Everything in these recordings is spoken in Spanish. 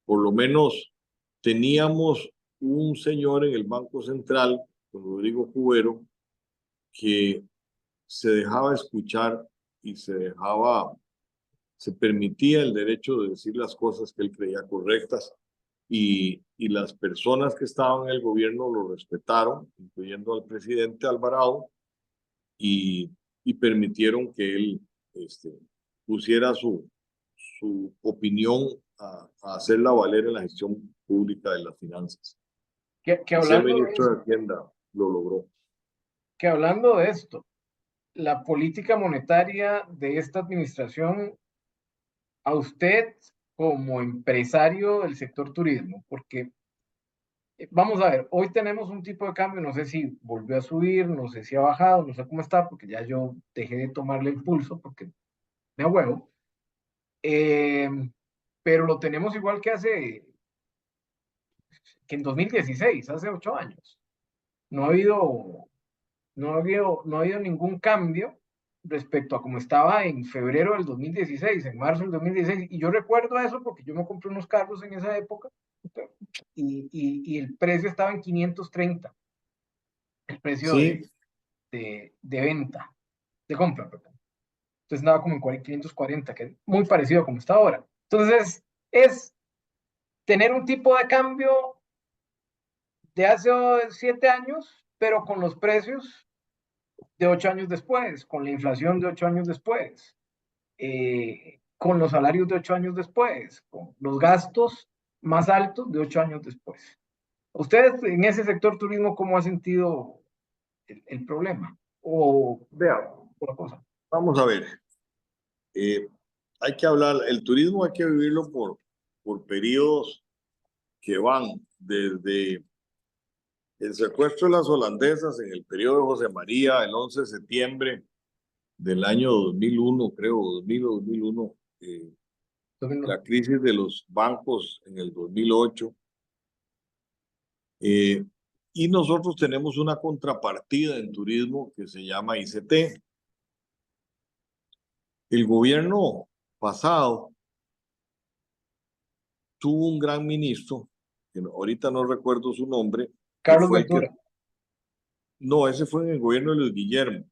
por lo menos teníamos un señor en el Banco Central, don Rodrigo Cubero, que se dejaba escuchar y se permitía el derecho de decir las cosas que él creía correctas, y las personas que estaban en el gobierno lo respetaron, incluyendo al presidente Alvarado, y, y permitieron que él pusiera su opinión a hacerla valer en la gestión pública de las finanzas. Que Y ser hablando de ministro eso, de Hacienda lo logró. que hablando de esto, la política monetaria de esta administración, a usted como empresario del sector turismo, porque vamos a ver, hoy tenemos un tipo de cambio, no sé si volvió a subir, no sé si ha bajado, no sé cómo está, porque ya yo dejé de tomarle el pulso, porque me huevo, eh, pero lo tenemos igual que en 2016, hace 8 años. No ha habido, no ha habido ningún cambio respecto a cómo estaba en febrero del 2016, en marzo del 2016, y yo recuerdo eso porque yo me compré unos carros en esa época y el precio estaba en 530, el precio Sí, de venta, de compra, perdón. Entonces andaba como en 540, que es muy parecido a como está ahora. Entonces, es tener un tipo de cambio de hace 7 años, pero con los precios de 8 años después, con la inflación de 8 años después, con los salarios de 8 años después, con los gastos más altos de 8 años después. ¿Usted en ese sector turismo cómo ha sentido el problema? O vea, otra cosa. vamos a ver. Eh, Hay que hablar, el turismo hay que vivirlo por periodos que van desde el secuestro de las holandesas en el periodo de José María, el 11 de septiembre del año 2001, creo, 2000 o 2001, la crisis de los bancos en el 2008, y nosotros tenemos una contrapartida en turismo que se llama ICT. El gobierno pasado tuvo un gran ministro, que ahorita no recuerdo su nombre, que Carlos fue el que, Ventura. no, ese fue en el gobierno de Luis Guillermo,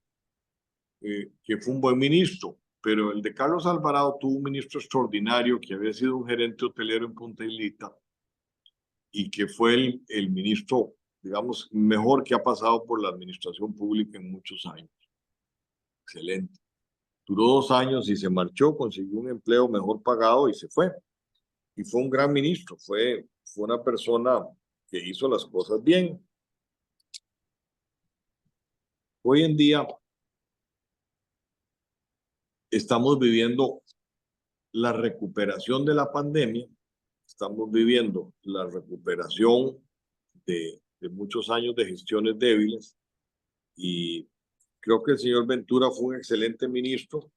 que fue un buen ministro, pero el de Carlos Alvarado tuvo un ministro extraordinario que había sido un gerente hotelero en Punta Hilita y que fue el ministro, digamos, mejor que ha pasado por la administración pública en muchos años. Excelente. Duró 2 años y se marchó, consiguió un empleo mejor pagado y se fue. Y fue un gran ministro, fue una persona que hizo las cosas bien. Hoy en día estamos viviendo la recuperación de la pandemia, estamos viviendo la recuperación de muchos años de gestiones débiles, y creo que el señor Ventura fue un excelente ministro.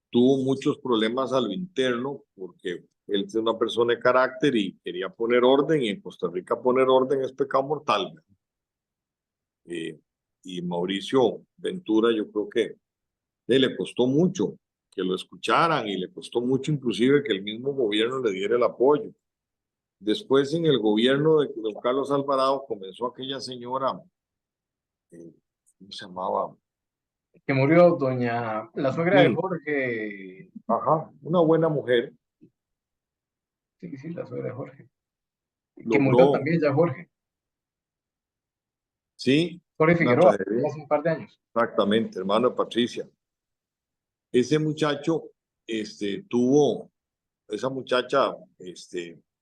Tuvo muchos problemas a lo interno porque él es una persona de carácter y quería poner orden, y en Costa Rica poner orden es pecado mortal. Y Mauricio Ventura, yo creo que le costó mucho que lo escucharan, y le costó mucho inclusive que el mismo gobierno le diera el apoyo. Después, en el gobierno de don Carlos Alvarado, comenzó aquella señora, ¿cómo se llamaba? Que murió la suegra de Mm, Jorge. ajá, una buena mujer, Sí, sí, la suegra de Jorge. Que murió logró, también ya Jorge. sí, Jorge una Figueroa, tragedia, hace un par de años. exactamente, hermano de Patricia. Ese muchacho, tuvo, esa muchacha,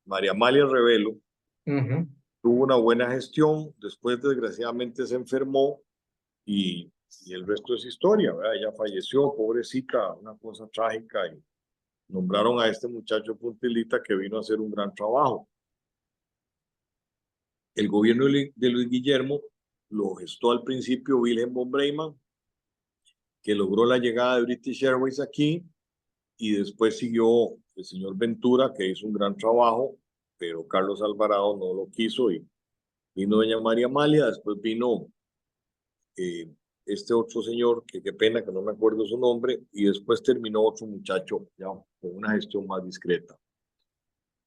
María Amalia Revelo, Ujú. tuvo una buena gestión. Después, desgraciadamente, se enfermó, y el resto es historia, ¿verdad? Ella falleció, pobrecita, una cosa trágica, y nombraron a este muchacho Puntilita, que vino a hacer un gran trabajo. El gobierno de Luis Guillermo lo gestó al principio Wilhelm von Breitmann, que logró la llegada de British Airways aquí, y después siguió el señor Ventura, que hizo un gran trabajo, pero Carlos Alvarado no lo quiso, y vino doña María Amalia. Después vino eh, este otro señor, que qué pena que no me acuerdo su nombre, y después terminó otro muchacho ya con una gestión más discreta.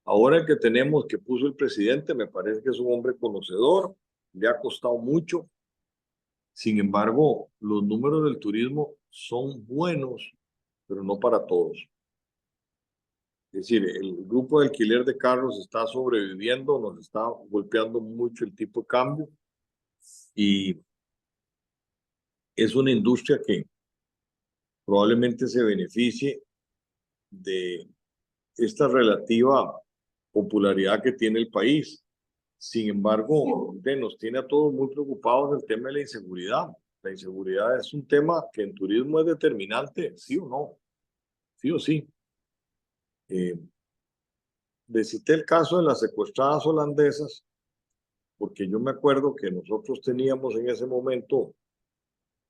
Ahora el que tenemos que puso el presidente, me parece que es un hombre conocedor, le ha costado mucho. Sin embargo, los números del turismo son buenos, pero no para todos. Es decir, el grupo de alquiler de carros está sobreviviendo, nos está golpeando mucho el tipo de cambio y es una industria que probablemente se beneficie de esta relativa popularidad que tiene el país. Sin embargo, nos tiene a todos muy preocupados el tema de la inseguridad. La inseguridad es un tema que en turismo es determinante, sí o no, sí o sí. Les cité el caso de las secuestradas holandesas, porque yo me acuerdo que nosotros teníamos en ese momento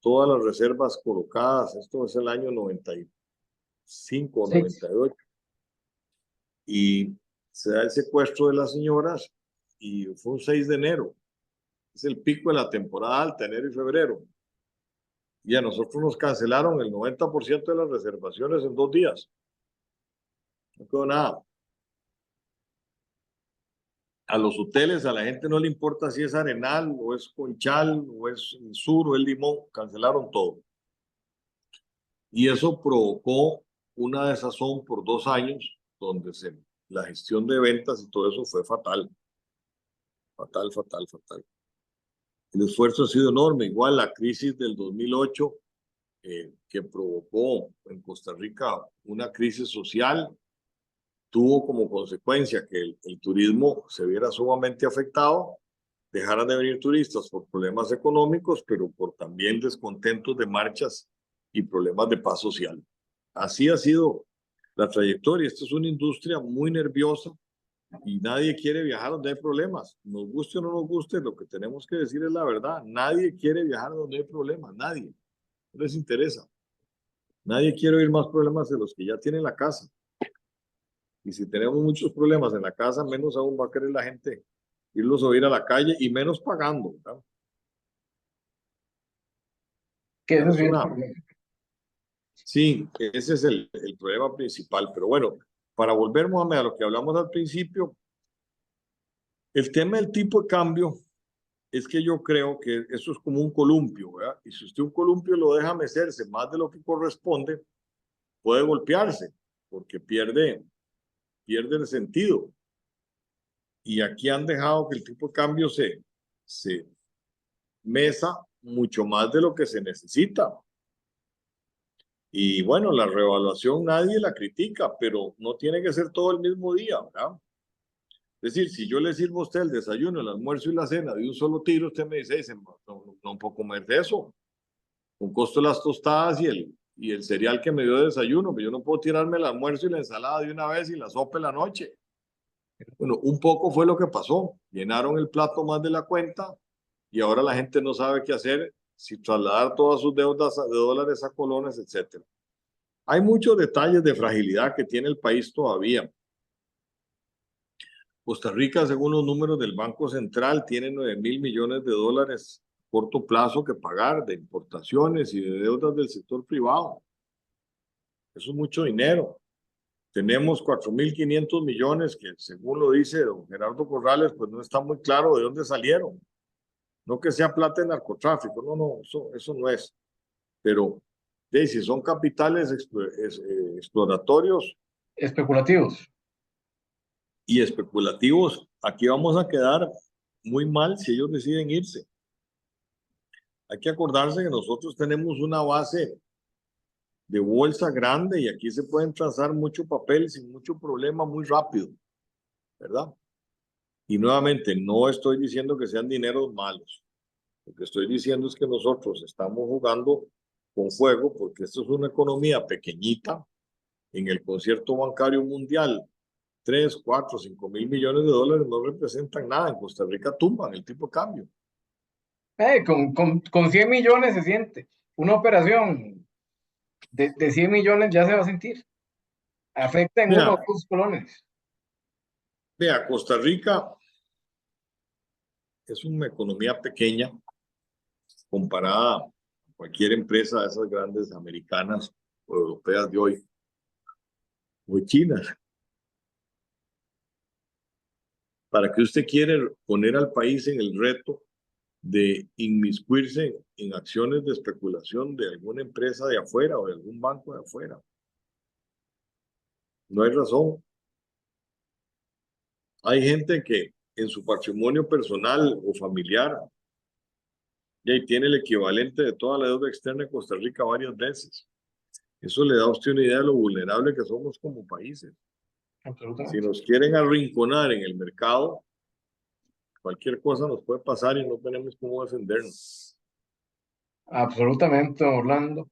todas las reservas colocadas, esto es el año 95 o Sí. 98, y se da el secuestro de las señoras y fue un 6 de enero, es el pico de la temporada alta, enero y febrero, y a nosotros nos cancelaron el 90% de las reservaciones en 2 días, no quedó nada. A los hoteles, a la gente no le importa si es Arenal, o es Conchal, o es el Sur, o el Limón, cancelaron todo. Y eso provocó una desazón por 2 años, donde la gestión de ventas y todo eso fue fatal. Fatal, fatal, fatal. El esfuerzo ha sido enorme. Igual la crisis del 2008, que provocó en Costa Rica una crisis social, tuvo como consecuencia que el turismo se viera sumamente afectado, dejaran de venir turistas por problemas económicos, pero por también descontentos de marchas y problemas de paz social. Así ha sido la trayectoria. Esta es una industria muy nerviosa y nadie quiere viajar donde hay problemas. Nos guste o no nos guste, lo que tenemos que decir es la verdad. Nadie quiere viajar donde hay problemas, nadie. No les interesa. Nadie quiere oír más problemas de los que ya tienen la casa. Y si tenemos muchos problemas en la casa, menos aún va a querer la gente irlos a oír a la calle y menos pagando, ¿verdad? Que eso Es sí es una, sí, ese es el problema principal. Pero bueno, para volver, Mohamed, a lo que hablamos al principio, el tema del tipo de cambio es que yo creo que eso es como un columpio, ¿verdad? Y si usted un columpio lo deja mecerse más de lo que corresponde, puede golpearse, porque pierde el sentido. Y aquí han dejado que el tipo de cambio se mesa mucho más de lo que se necesita. Y bueno, la revaluación nadie la critica, pero no tiene que ser todo el mismo día, ¿verdad? Es decir, si yo le sirvo a usted el desayuno, el almuerzo y la cena de un solo tiro, usted me dice, no puedo comer de eso. Un costo de las tostadas y el cereal que me dio de desayuno, pero yo no puedo tirarme el almuerzo y la ensalada de una vez y la sopa en la noche. Bueno, un poco fue lo que pasó. Llenaron el plato más de la cuenta y ahora la gente no sabe qué hacer, si trasladar todas sus deudas de dólares a colones, etcétera. Hay muchos detalles de fragilidad que tiene el país todavía. Costa Rica, según los números del Banco Central, tiene 9.000 millones de dólares a corto plazo que pagar de importaciones y de deudas del sector privado. Eso es mucho dinero. Tenemos 4.500 millones que, según lo dice don Gerardo Corrales, pues no está muy claro de dónde salieron. No que sea plata de narcotráfico, no, eso no es. Pero si son capitales exploratorios especulativos. y especulativos, aquí vamos a quedar muy mal si ellos deciden irse. Hay que acordarse que nosotros tenemos una base de bolsa grande y aquí se pueden transar mucho papel sin mucho problema muy rápido, ¿verdad? Y nuevamente, no estoy diciendo que sean dineros malos. Lo que estoy diciendo es que nosotros estamos jugando con fuego porque esto es una economía pequeñita. En el concierto bancario mundial, 3, 4, 5 mil millones de dólares no representan nada. En Costa Rica tumban el tipo de cambio. Con 100 millones se siente. Una operación de 100 millones ya se va a sentir. Afecta en uno o Vea, dos colones. Costa Rica es una economía pequeña comparada a cualquier empresa de esas grandes americanas o europeas de hoy, o chinas. ¿Para qué usted quiere poner al país en el reto de inmiscuirse en acciones de especulación de alguna empresa de afuera o de algún banco de afuera? No hay razón. Hay gente que en su patrimonio personal o familiar ya tiene el equivalente de toda la deuda externa de Costa Rica varias veces. Eso le da a usted una idea de lo vulnerable que somos como países. Si Absolutamente. nos quieren arrinconar en el mercado, cualquier cosa nos puede pasar y no tenemos cómo defendernos. Absolutamente, don Orlando.